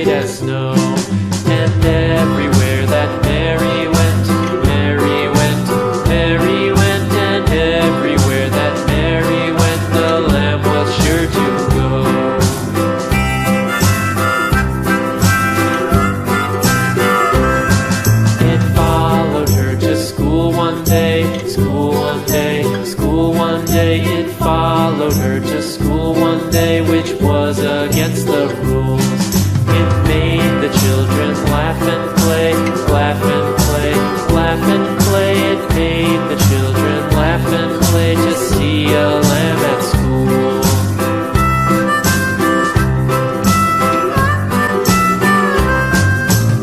white as snow. And everywhere that Mary went, Mary went, Mary went, and everywhere that Mary went, the lamb was sure to go. It followed her to school one day, school one day, school one day. It followed her to school one day, which was against the rules. It made the children laugh and play, laugh and play, laugh and play. It made the children laugh and play to see a lamb at school.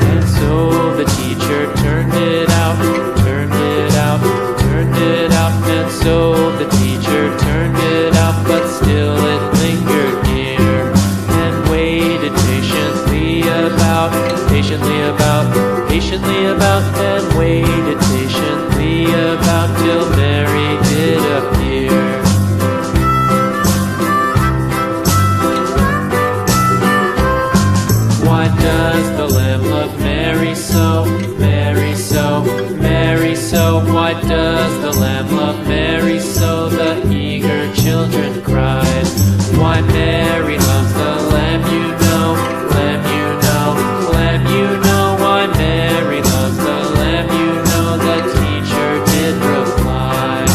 And so the teacher turned it out, turned it out, turned it out. And so the teacher turned it out, but still it lingered near and waited patiently about, patiently about, and waited patiently about till Mary did appear. Why does the lamb love Mary so, Mary so, Mary so? Why does the lamb love Mary so? The eager children cried. Why Mary loves the lamb, you know, lamb, you know, lamb, you know. Why Mary loves the lamb, you know, the teacher did reply.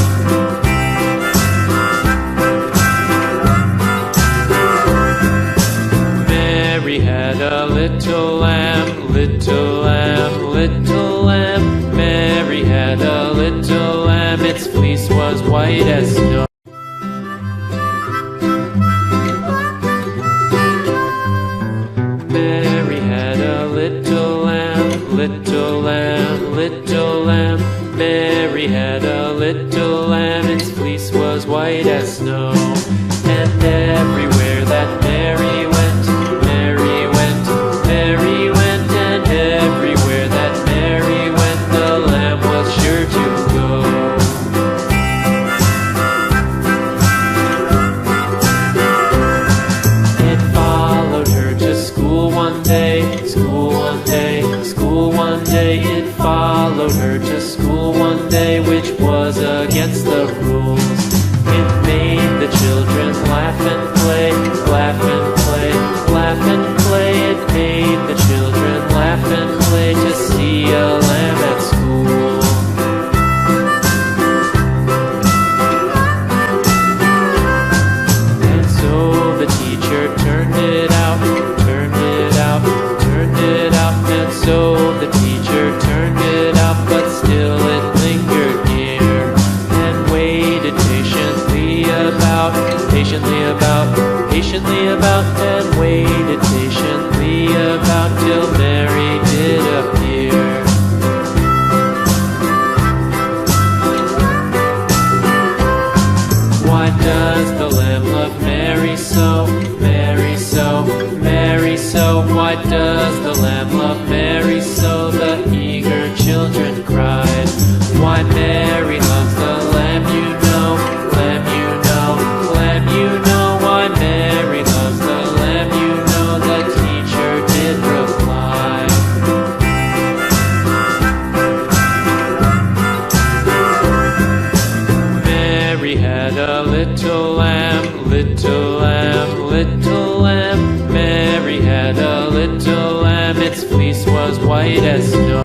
Mary had a little lamb, little lamb, little lamb. Mary had a little lamb, its fleece was white as snow. Mary had a little lamb, little lamb, little lamb. Mary had a little lamb, its fleece was white as snow. And everywhere that Mary went, Mary went, Mary went, and everywhere that Mary went, the lamb was sure to go. It followed her to school one day, school one day, school one day. It followed her to school one day, which was against the rules. It made the children laugh and play, laugh and play, laugh and play. It made the children laugh and play to see a lamb at school. And so the teacher turned it out, turned it out, turned it out. And so the teacher turned it out, but still it lingered near and waited patiently about, patiently about, and waited patiently about till Mary did appear. Why does the lamb love Mary so, Mary so, Mary so? Why does the lamb love Mary so? The eager children cried. Why Mary loves the lamb, you know, lamb, you know, lamb, you know. Why Mary loves the lamb, you know, the teacher did reply. Mary had a little lamb, little lamb, little lamb. Mary had a little lamb, its fleece was white as snow.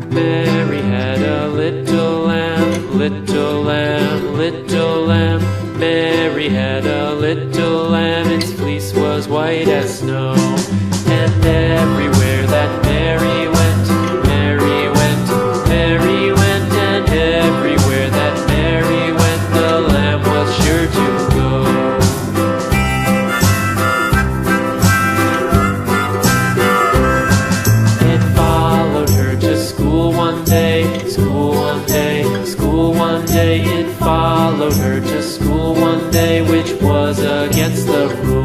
Mary had a little lamb, little lamb, little lamb. Mary had a little lamb, its fleece was white as snow. And everywhere that Mary went, Mary went, Mary went, and everywhere that Mary went, the lamb was sure to go. It followed her to school one day, school one day, school one day. It followed her to school one day, which was against the rules.